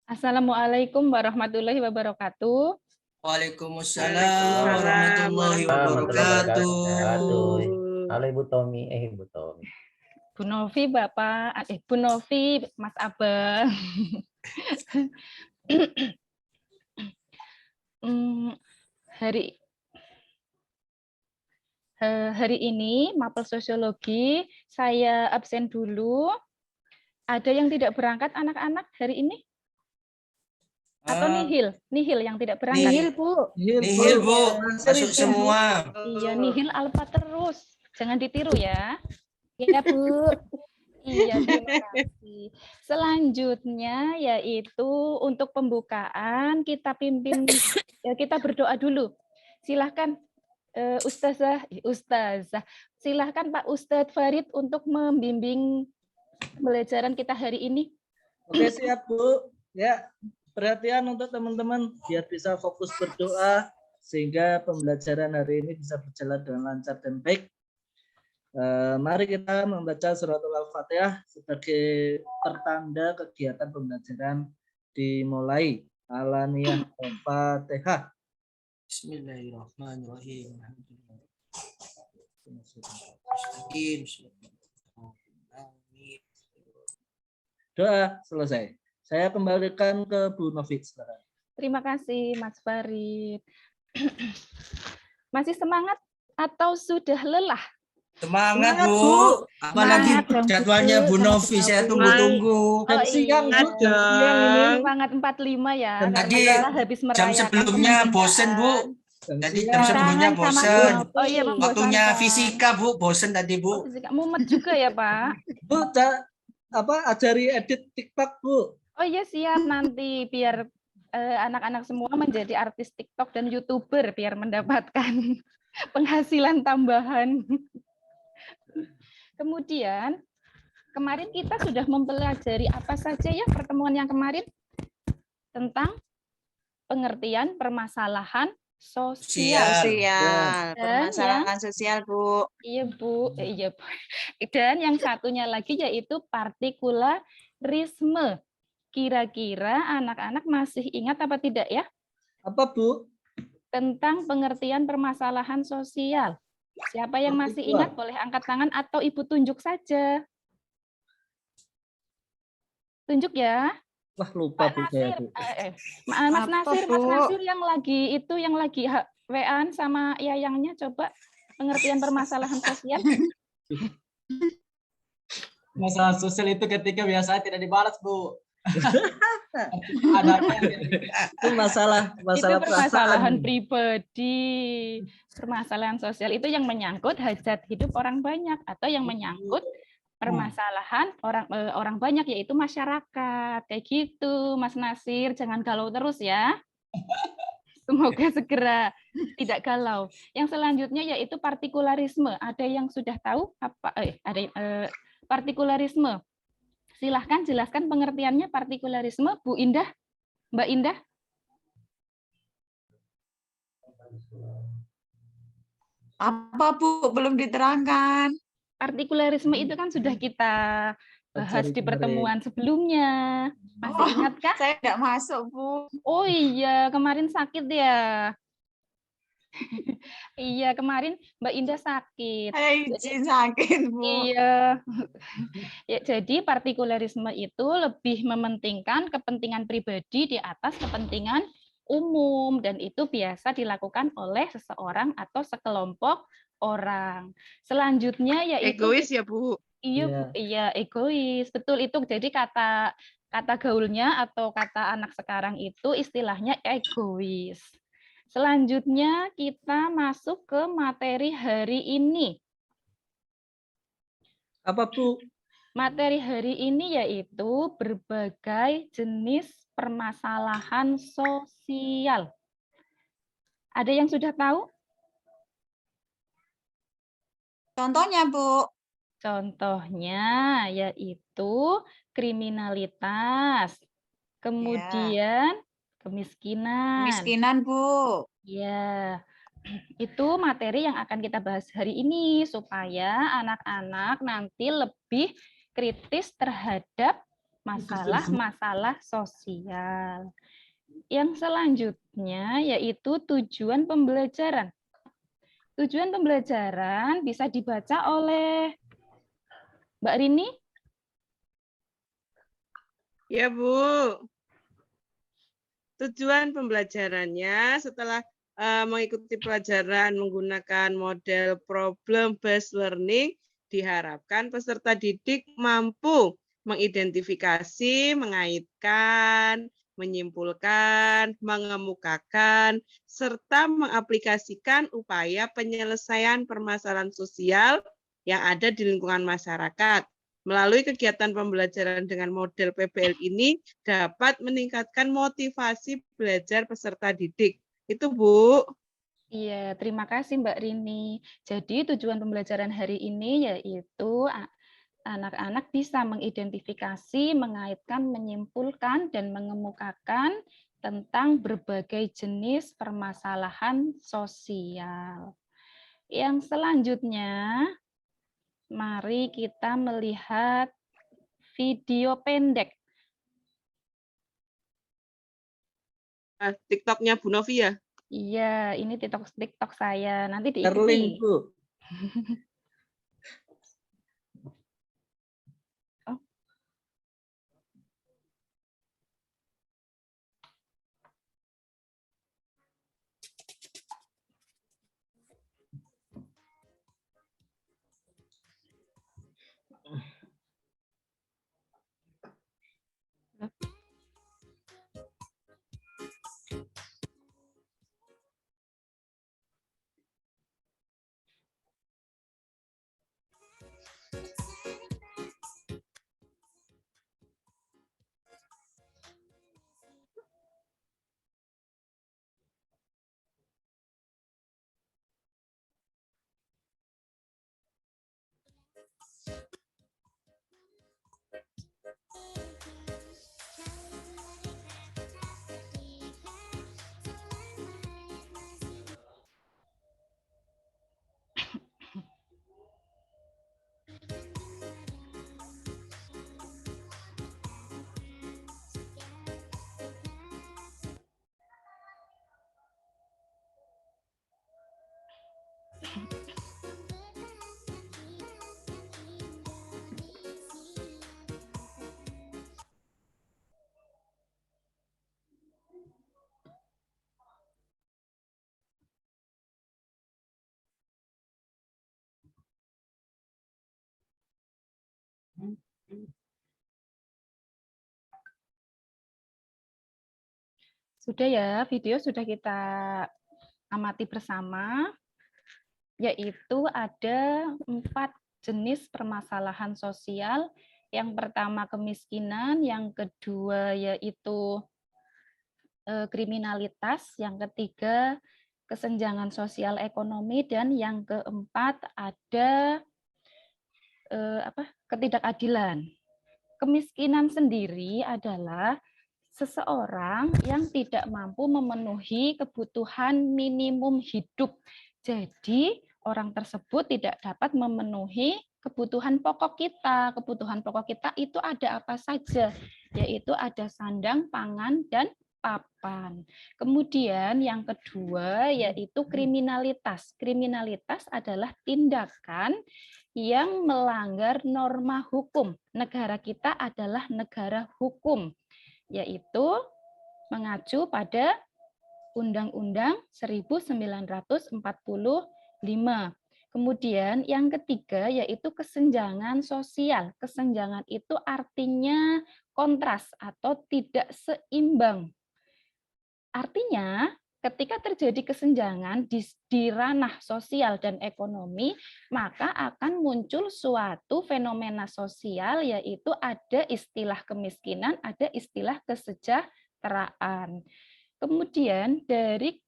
Assalamualaikum warahmatullahi wabarakatuh. Waalaikumsalam warahmatullahi wabarakatuh. Halo Ibu Tommy, Ibu Tommy. Bu Novi, Bapak, Bu Novi, Mas Abang. Hari ini mapel sosiologi saya absen dulu. Ada yang tidak berangkat anak-anak hari ini? Atau nihil? Nihil yang tidak berangkat? Nihil, Bu. Nihil, Bu. Masuk semua. Iya, nihil alfa terus. Jangan ditiru ya. Iya, Bu. Iya, terima kasih. Selanjutnya yaitu untuk pembukaan kita pimpin, kita berdoa dulu. Silahkan Ustazah, silahkan Pak Ustadz Farid untuk membimbing pembelajaran kita hari ini. Oke, siap Bu. Ya, perhatian untuk teman-teman biar bisa fokus berdoa sehingga pembelajaran hari ini bisa berjalan dengan lancar dan baik. Mari kita membaca suratul Al-Fatihah sebagai pertanda kegiatan pembelajaran dimulai. Alaniyah Al-Fatihah. Bismillahirrahmanirrahim. Doa selesai. Saya kembalikan ke Bu Novi. Terima kasih Mas Farid. Masih semangat atau sudah lelah? Semangat, Bu. Apalagi jadwalnya Bu Novi, saya tunggu-tunggu. Oh, iya. Semangat 45 ya. Tadi habis jam sebelumnya bosen, Bu. Tadi jam sebelumnya bosen. Oh iya, waktunya fisika, Bu. Bosen tadi, Bu. Mumet juga ya, Pak. Bu, ajari edit TikTok, Bu. Oh iya, siap nanti biar anak-anak semua menjadi artis TikTok dan YouTuber biar mendapatkan penghasilan tambahan. Kemudian, kemarin kita sudah mempelajari apa saja ya pertemuan yang kemarin? Tentang pengertian permasalahan sosial. Permasalahan sosial, Bu. Iya, Bu. Iya, Bu. Dan yang satunya lagi yaitu partikularisme. Kira-kira anak-anak masih ingat apa tidak ya? Apa, Bu? Tentang pengertian permasalahan sosial. Siapa yang masih ingat boleh angkat tangan atau Ibu tunjuk saja. Tunjuk ya. Wah, lupa Bu. Mas Nasir yang lagi WA-an sama Yayangnya, coba pengertian permasalahan sosial. Masalah sosial itu ketika biasanya tidak dibalas, Bu. Itu masalah permasalahan pribadi. Permasalahan sosial itu yang menyangkut hajat hidup orang banyak atau yang menyangkut permasalahan orang banyak yaitu masyarakat. Kayak gitu, Mas Nasir, jangan galau terus ya. Semoga segera tidak galau. Yang selanjutnya yaitu partikularisme. Ada yang sudah tahu apa partikularisme? Silahkan jelaskan pengertiannya partikularisme, Bu Indah, Mbak Indah. Apa, Bu? Belum diterangkan. Partikularisme itu kan sudah kita bahas di pertemuan sebelumnya. Masih ingat kah? Saya tidak masuk, Bu. Oh iya, kemarin sakit ya. Iya, kemarin Mbak Indah sakit. Izin sakit, Bu. Iya. Ya, jadi partikularisme itu lebih mementingkan kepentingan pribadi di atas kepentingan umum, dan itu biasa dilakukan oleh seseorang atau sekelompok orang. Selanjutnya yaitu egois ya, Bu. Iya, Bu. Iya, egois. Betul itu. Jadi kata gaulnya atau kata anak sekarang itu istilahnya egois. Selanjutnya kita masuk ke materi hari ini. Apa, Bu? Materi hari ini yaitu berbagai jenis permasalahan sosial. Ada yang sudah tahu? Contohnya, Bu. Contohnya yaitu kriminalitas, kemudian kemiskinan. Kemiskinan, Bu. Ya, itu materi yang akan kita bahas hari ini supaya anak-anak nanti lebih kritis terhadap masalah-masalah sosial. Yang selanjutnya yaitu tujuan pembelajaran. Tujuan pembelajaran bisa dibaca oleh Mbak Rini? Ya, Bu. Tujuan pembelajarannya setelah mengikuti pelajaran menggunakan model problem based learning, diharapkan peserta didik mampu mengidentifikasi, mengaitkan, menyimpulkan, mengemukakan, serta mengaplikasikan upaya penyelesaian permasalahan sosial yang ada di lingkungan masyarakat. Melalui kegiatan pembelajaran dengan model PBL ini dapat meningkatkan motivasi belajar peserta didik. Itu, Bu. Iya, terima kasih Mbak Rini. Jadi tujuan pembelajaran hari ini yaitu anak-anak bisa mengidentifikasi, mengaitkan, menyimpulkan, dan mengemukakan tentang berbagai jenis permasalahan sosial. Yang selanjutnya, mari kita melihat video pendek. TikToknya Bu Novi ya? Iya, ini TikTok saya. Nanti Terlink, diikuti. Bu. Sudah ya, video sudah kita amati bersama, yaitu ada 4 jenis permasalahan sosial. Yang pertama kemiskinan, yang kedua yaitu kriminalitas, yang ketiga kesenjangan sosial ekonomi, dan yang keempat ada ketidakadilan. Kemiskinan sendiri adalah seseorang yang tidak mampu memenuhi kebutuhan minimum hidup. Jadi, orang tersebut tidak dapat memenuhi kebutuhan pokok kita. Kebutuhan pokok kita itu ada apa saja, yaitu ada sandang, pangan, dan papan. Kemudian yang kedua yaitu kriminalitas. Kriminalitas adalah tindakan yang melanggar norma hukum. Negara kita adalah negara hukum, yaitu mengacu pada Undang-Undang 1945. Kemudian yang ketiga yaitu kesenjangan sosial. Kesenjangan itu artinya kontras atau tidak seimbang. Artinya ketika terjadi kesenjangan di ranah sosial dan ekonomi, maka akan muncul suatu fenomena sosial, yaitu ada istilah kemiskinan, ada istilah kesejahteraan. Kemudian dari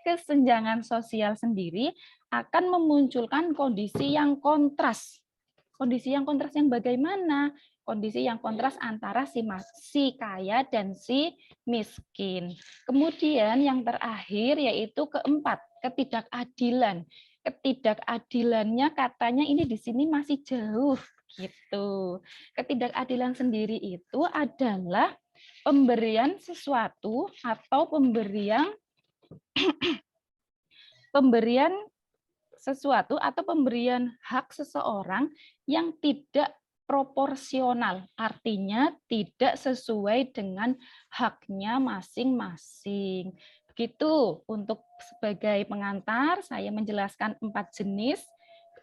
kesenjangan sosial sendiri akan memunculkan kondisi yang kontras. Kondisi yang kontras yang bagaimana? kondisi yang kontras antara si kaya dan si miskin. Kemudian yang terakhir yaitu keempat, ketidakadilan. Ketidakadilannya katanya ini di sini masih jauh gitu. Ketidakadilan sendiri itu adalah pemberian sesuatu atau pemberian sesuatu atau pemberian hak seseorang yang tidak proporsional, artinya tidak sesuai dengan haknya masing-masing. Begitu untuk sebagai pengantar, saya menjelaskan 4 jenis.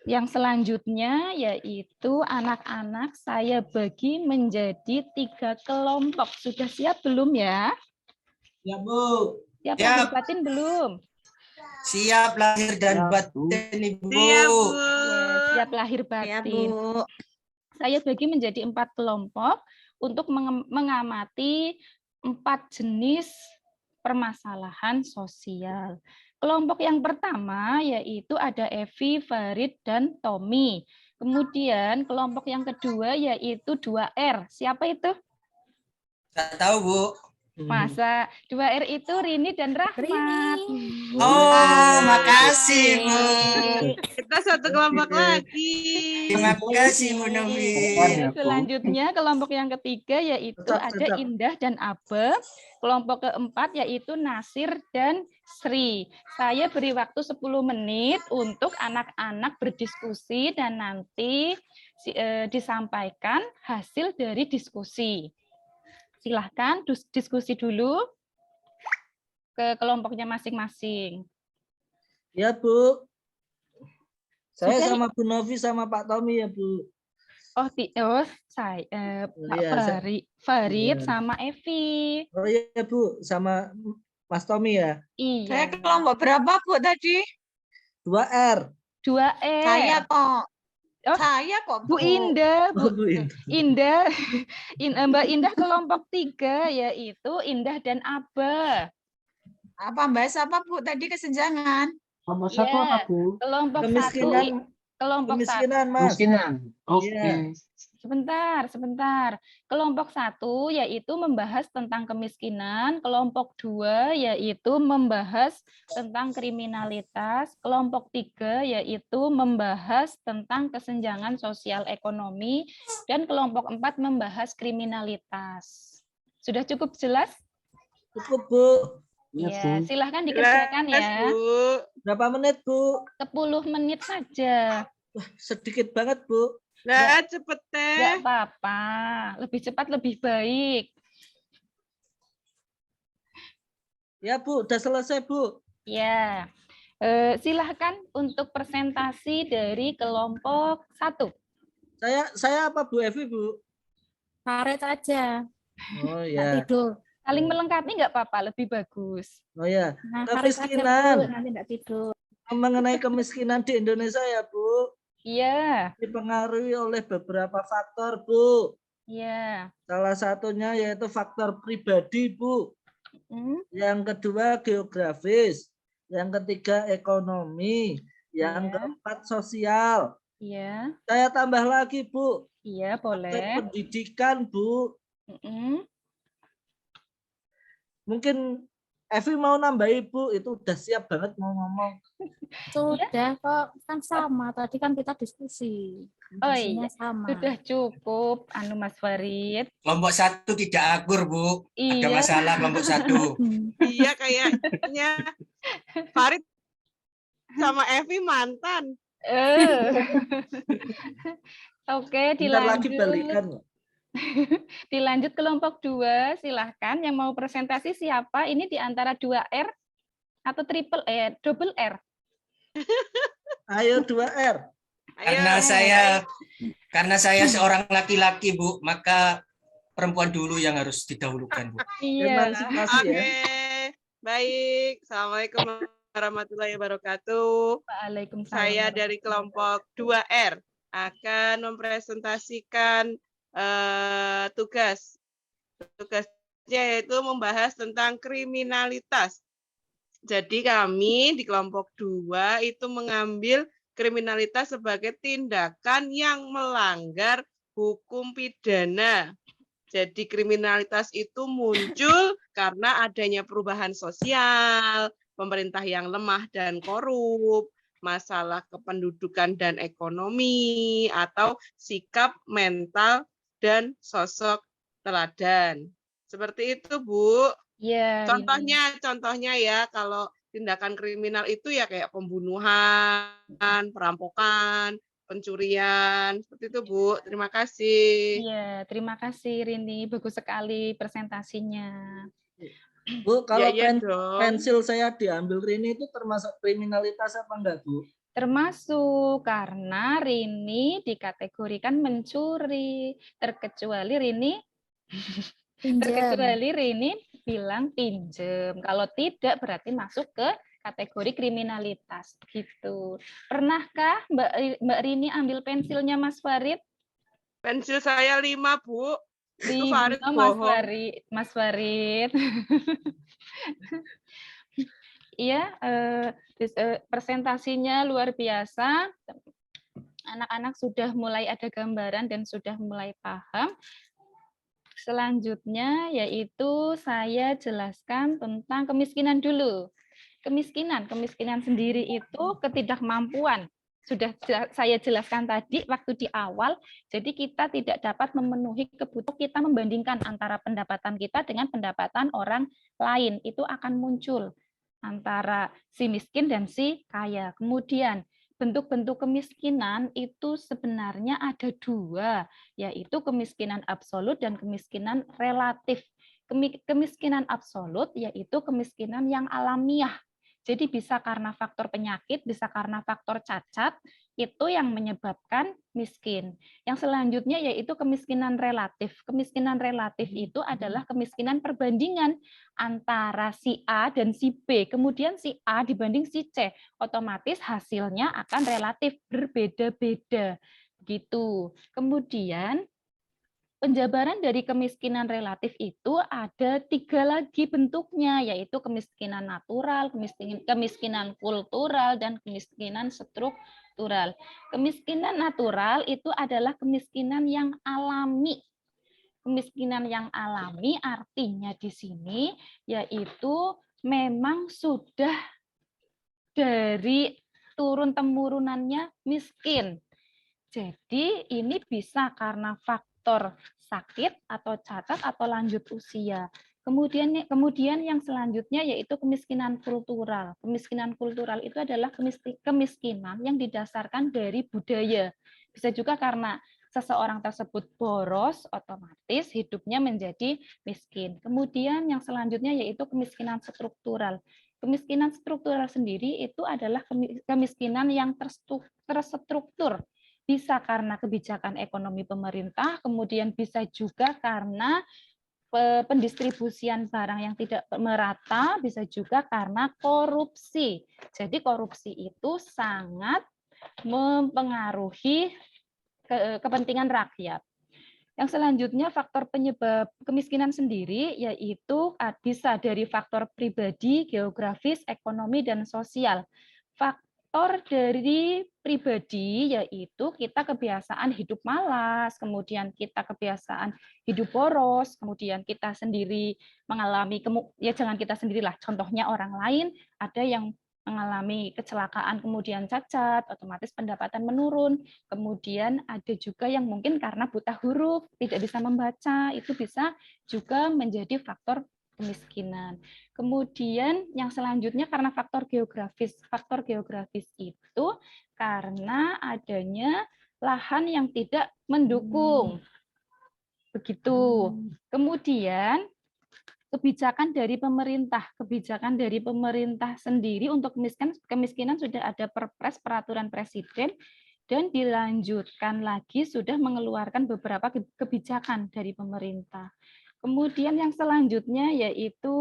Yang selanjutnya yaitu anak-anak saya bagi menjadi 3 kelompok. Sudah siap belum ya? Ya, Bu. Siap Siap. lahir batin belum? Siap lahir dan batin, Ibu. Siap, Bu. Siap lahir Ya, batin. Bu. Saya bagi menjadi 4 kelompok untuk mengamati 4 jenis permasalahan sosial. Kelompok yang pertama yaitu ada Evi, Farid, dan Tommy. Kemudian kelompok yang kedua yaitu 2R. Siapa itu? Nggak tahu, Bu. Masa 2R itu Rini dan Rahmat. Oh, makasih, Bu. Kita satu kelompok lagi. Terima kasih, Bu Novi. Selanjutnya kelompok yang ketiga yaitu Tetap, ada tetap. Indah dan Abe. Kelompok keempat yaitu Nasir dan Sri. Saya beri waktu 10 menit untuk anak-anak berdiskusi dan nanti disampaikan hasil dari diskusi. Silahkan diskusi dulu ke kelompoknya masing-masing. Ya, Bu. Saya Sudah, sama Bu Novi sama Pak Tommy ya, Bu. Saya Pak iya, Farid iya. sama Evi. Oh iya, Bu, sama Mas Tommy ya. Saya Iya. kelompok berapa, Bu, tadi? 2R. 2R. Saya kok. Oh, Saya kok, Bu Indah, Oh, Bu Indah. Indah, Mbak Indah kelompok 3 yaitu Indah dan Aba. Apa bahas apa, Bu? Tadi kesenjangan. Kelompok satu apa, Bu? Kelompok Kemiskinan. 1 kelompok 1. Kemiskinan, Mas. Kemiskinan. Oke. Iya. Sebentar. Kelompok 1 yaitu membahas tentang kemiskinan, kelompok 2 yaitu membahas tentang kriminalitas, kelompok 3 yaitu membahas tentang kesenjangan sosial ekonomi, dan kelompok 4 membahas kriminalitas. Sudah cukup jelas? Cukup, Bu. Ya, silahkan dikerjakan Jelas, ya. Bu. Berapa menit, Bu? 10 menit saja. Sedikit banget, Bu. Nah, cepet Enggak teh. apa-apa. Lebih cepat lebih baik. Ya, Bu, udah selesai, Bu. Ya. Silahkan untuk presentasi dari kelompok 1. Saya apa, Bu Evi, Bu? Farid aja. Oh Nggak ya. tidur. Saling melengkapi enggak apa-apa, lebih bagus. Oh ya. Nah, Farid aja, Kemiskinan. Bu, nanti nggak tidur. Mengenai kemiskinan di Indonesia ya, Bu. Iya, Dipengaruhi oleh beberapa faktor, Bu. iya. Salah satunya yaitu faktor pribadi, Bu. Yang kedua geografis. Yang ketiga ekonomi. Yang Iya. keempat sosial. Iya, Saya tambah lagi, Bu. iya Aspek boleh. pendidikan, Bu. Mm-mm. Mungkin Evi mau nambahi, Bu. Itu udah siap banget mau ngomong. Sudah kok, kan sama. Tadi kan kita diskusi. Oh Isinya iya, sama. sudah cukup, Mas Farid. Kelompok 1 tidak akur, Bu. Ada Iya. masalah kelompok 1. Iya, kayaknya Farid sama Evi mantan. Oke, Bentar lagi dilanjut. balikan. Dilanjut kelompok 2, silahkan yang mau presentasi siapa? Ini di antara 2R atau double R? Ayo 2R. Karena saya seorang laki-laki, Bu, maka perempuan dulu yang harus didahulukan, Bu. Iya. Emansipasi Oke, ya. baik. Assalamualaikum warahmatullahi wabarakatuh. Waalaikumsalam. Saya dari kelompok 2R akan mempresentasikan tugas. Tugasnya yaitu membahas tentang kriminalitas. Jadi kami di kelompok 2 itu mengambil kriminalitas sebagai tindakan yang melanggar hukum pidana. Jadi kriminalitas itu muncul karena adanya perubahan sosial, pemerintah yang lemah dan korup, masalah kependudukan dan ekonomi, atau sikap mental dan sosok teladan. Seperti itu, Bu. Ya, Rini. Contohnya ya, kalau tindakan kriminal itu ya kayak pembunuhan, perampokan, pencurian, seperti itu, Bu. Terima kasih. Iya, terima kasih Rini. Bagus sekali presentasinya. Bu, kalau Iya dong. pensil saya diambil Rini itu termasuk kriminalitas apa enggak, Bu? Termasuk karena Rini dikategorikan mencuri. Terkecuali Rini bilang pinjem. Kalau tidak berarti masuk ke kategori kriminalitas gitu. Pernahkah Mbak Rini ambil pensilnya Mas Farid? Pensil saya 5, Bu. Itu Farid Mas bohong. Mas Farid. Iya, presentasinya luar biasa. Anak-anak sudah mulai ada gambaran dan sudah mulai paham. Selanjutnya yaitu saya jelaskan tentang kemiskinan dulu. Kemiskinan sendiri itu ketidakmampuan. Sudah saya jelaskan tadi waktu di awal, jadi kita tidak dapat memenuhi kebutuhan, kita membandingkan antara pendapatan kita dengan pendapatan orang lain, itu akan muncul antara si miskin dan si kaya. Kemudian bentuk-bentuk kemiskinan itu sebenarnya ada 2, yaitu kemiskinan absolut dan kemiskinan relatif. Kemiskinan absolut yaitu kemiskinan yang alamiah. Jadi bisa karena faktor penyakit, bisa karena faktor cacat, itu yang menyebabkan miskin. Yang selanjutnya yaitu kemiskinan relatif. Kemiskinan relatif itu adalah kemiskinan perbandingan antara si A dan si B. Kemudian si A dibanding si C. Otomatis hasilnya akan relatif berbeda-beda. Gitu. Kemudian penjabaran dari kemiskinan relatif itu ada 3 lagi bentuknya, yaitu kemiskinan natural, kemiskinan kultural, dan kemiskinan struktural. Kemiskinan natural itu adalah kemiskinan yang alami. Kemiskinan yang alami artinya di sini yaitu memang sudah dari turun-temurunannya miskin. Jadi ini bisa karena faktor sakit atau cacat atau lanjut usia. Kemudian yang selanjutnya yaitu kemiskinan kultural. Kemiskinan kultural itu adalah kemiskinan yang didasarkan dari budaya. Bisa juga karena seseorang tersebut boros, otomatis hidupnya menjadi miskin. Kemudian yang selanjutnya yaitu kemiskinan struktural. Kemiskinan struktural sendiri itu adalah kemiskinan yang terstruktur. Bisa karena kebijakan ekonomi pemerintah, kemudian bisa juga karena pendistribusian barang yang tidak merata, bisa juga karena korupsi. Jadi korupsi itu sangat mempengaruhi kepentingan rakyat. Yang selanjutnya faktor penyebab kemiskinan sendiri yaitu bisa dari faktor pribadi, geografis, ekonomi, dan sosial. Faktor dari pribadi yaitu kita kebiasaan hidup malas, kemudian kita kebiasaan hidup boros, kemudian kita sendiri mengalami, ya jangan kita sendirilah, contohnya orang lain ada yang mengalami kecelakaan kemudian cacat, otomatis pendapatan menurun. Kemudian ada juga yang mungkin karena buta huruf, tidak bisa membaca, itu bisa juga menjadi faktor kemiskinan. Kemudian yang selanjutnya karena faktor geografis. Faktor geografis itu karena adanya lahan yang tidak mendukung. Begitu. Kemudian kebijakan dari pemerintah sendiri untuk kemiskinan sudah ada Perpres peraturan presiden dan dilanjutkan lagi sudah mengeluarkan beberapa kebijakan dari pemerintah. Kemudian yang selanjutnya yaitu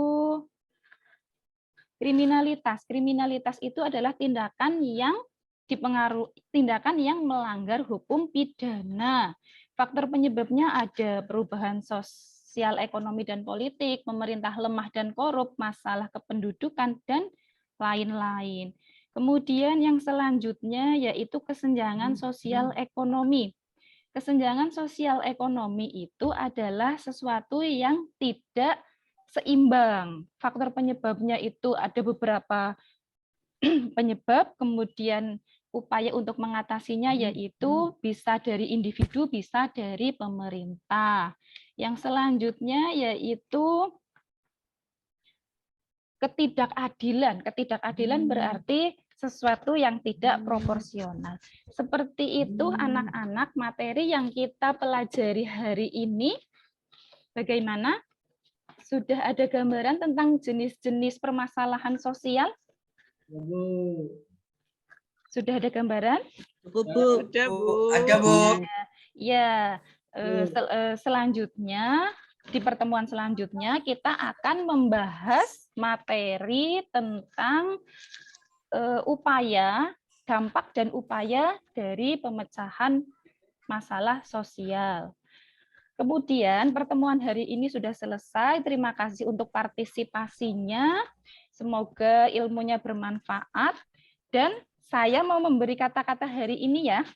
kriminalitas. Kriminalitas itu adalah tindakan yang melanggar hukum pidana. Faktor penyebabnya ada perubahan sosial, ekonomi, dan politik, pemerintah lemah dan korup, masalah kependudukan, dan lain-lain. Kemudian yang selanjutnya yaitu kesenjangan sosial ekonomi. Kesenjangan sosial ekonomi itu adalah sesuatu yang tidak seimbang. Faktor penyebabnya itu ada beberapa penyebab, kemudian upaya untuk mengatasinya yaitu bisa dari individu, bisa dari pemerintah. Yang selanjutnya yaitu ketidakadilan. Ketidakadilan berarti sesuatu yang tidak proporsional. Seperti itu anak-anak, materi yang kita pelajari hari ini, bagaimana? Sudah ada gambaran tentang jenis-jenis permasalahan sosial? Sudah ada gambaran? Cukup, Bu. Ada, Bu. Ada, Bu. Ya, selanjutnya di pertemuan selanjutnya kita akan membahas materi tentang upaya, dampak dan upaya dari pemecahan masalah sosial. Kemudian pertemuan hari ini sudah selesai. Terima kasih untuk partisipasinya. Semoga ilmunya bermanfaat. Dan saya mau memberi kata-kata hari ini ya.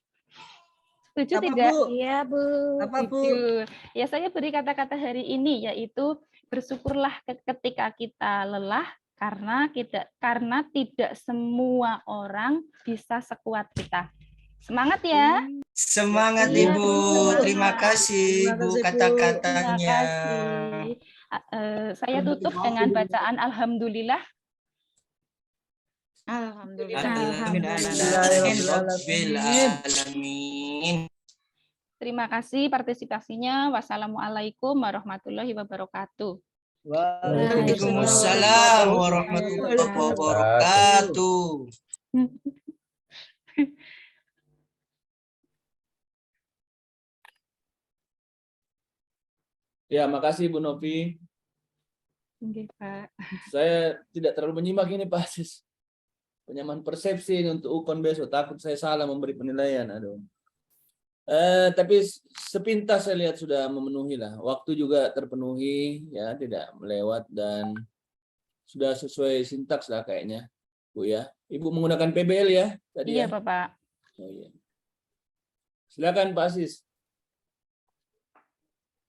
Setuju Apa, tidak? Bu? Iya, Bu. Apa, Bu? Ya, saya beri kata-kata hari ini yaitu bersyukurlah ketika kita lelah karena tidak semua orang bisa sekuat kita. Semangat ya. Semangat Iya, Ibu. semangat. Terima kasih Terima Bu kasih, Bu. kata-katanya. Terima kasih. Saya tutup dengan bacaan alhamdulillah. Alhamdulillah. Alhamdulillahirabbil alamin. Terima kasih partisipasinya. Wassalamualaikum warahmatullahi wabarakatuh. Waalaikumsalam warahmatullahi wabarakatuh. Ya, makasih Bu Novi. Oke, Pak. Saya tidak terlalu menyimak ini Pak Sis. Penyamaan persepsi ini untuk UKON besok. Takut saya salah memberi penilaian. Aduh. Tapi sepintas saya lihat sudah memenuhi lah. Waktu juga terpenuhi, ya tidak melewat dan sudah sesuai sintaks lah kayaknya, Bu ya. Ibu menggunakan PBL ya tadi Iya, ya. Bapak. Oh, iya. Silakan Pak Sis.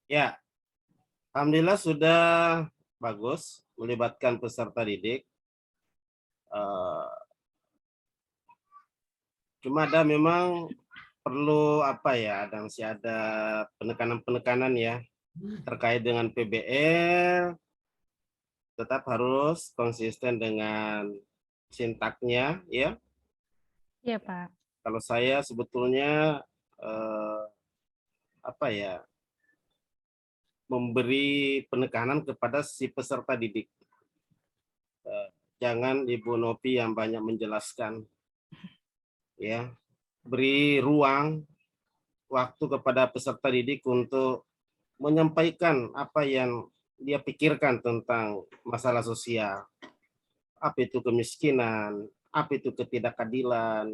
Ya, alhamdulillah sudah bagus melibatkan peserta didik. Cuma ada memang perlu apa ya, masih ada penekanan-penekanan ya terkait dengan PBL. Tetap harus konsisten dengan sintaknya ya. Iya, Pak. Kalau saya sebetulnya apa ya, memberi penekanan kepada si peserta didik. Jangan Ibu Novi yang banyak menjelaskan. Ya, beri ruang waktu kepada peserta didik untuk menyampaikan apa yang dia pikirkan tentang masalah sosial. Apa itu kemiskinan, apa itu ketidakadilan,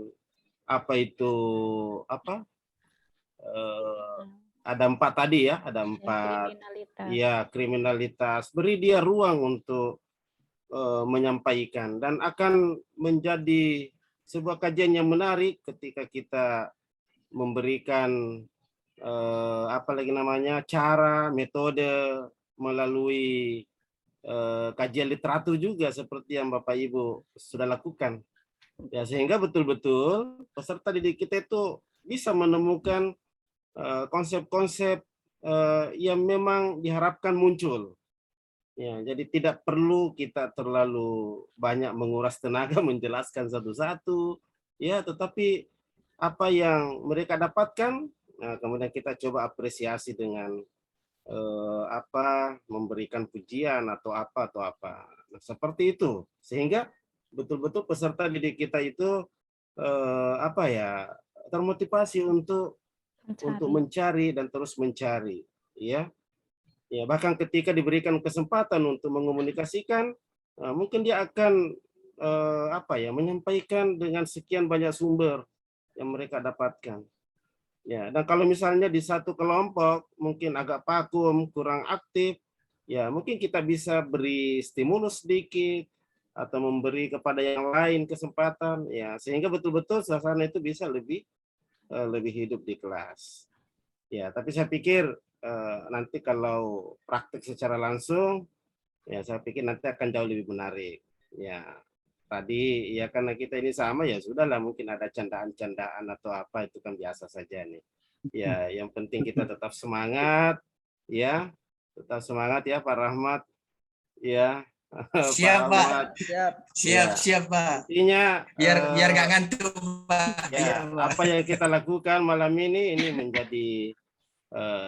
apa itu apa? Ada 4 tadi ya, ada 4. Ya, kriminalitas. Beri dia ruang untuk menyampaikan dan akan menjadi sebuah kajian yang menarik ketika kita memberikan apa lagi namanya, cara, metode melalui kajian literatur juga seperti yang Bapak Ibu sudah lakukan. Ya, sehingga betul-betul peserta didik kita itu bisa menemukan konsep-konsep yang memang diharapkan muncul. Ya, jadi tidak perlu kita terlalu banyak menguras tenaga menjelaskan satu-satu, ya, tetapi apa yang mereka dapatkan, nah, kemudian kita coba apresiasi dengan memberikan pujian atau apa. Nah, seperti itu, sehingga betul-betul peserta didik kita itu termotivasi untuk mencari dan terus mencari, ya. Ya, bahkan ketika diberikan kesempatan untuk mengomunikasikan, mungkin dia akan menyampaikan dengan sekian banyak sumber yang mereka dapatkan. Ya, dan kalau misalnya di satu kelompok mungkin agak vakum, kurang aktif, ya mungkin kita bisa beri stimulus sedikit atau memberi kepada yang lain kesempatan, ya, sehingga betul-betul suasana itu bisa lebih hidup di kelas. Ya, tapi saya pikir nanti kalau praktek secara langsung, ya saya pikir nanti akan jauh lebih menarik. Ya, tadi ya karena kita ini sama ya sudahlah, mungkin ada candaan-candaan atau apa itu kan biasa saja nih. Ya, yang penting kita tetap semangat, ya, tetap semangat ya Pak Rahmat, ya. Siap, Pak. Siap. Siap, Pak. Intinya Biar nggak ngantuk, Pak. ya, apa yang kita lakukan malam ini menjadi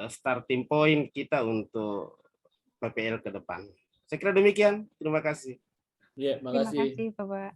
starting point kita untuk PPL ke depan. Saya kira demikian. Terima kasih. Ya, Terima makasih. kasih, Bapak.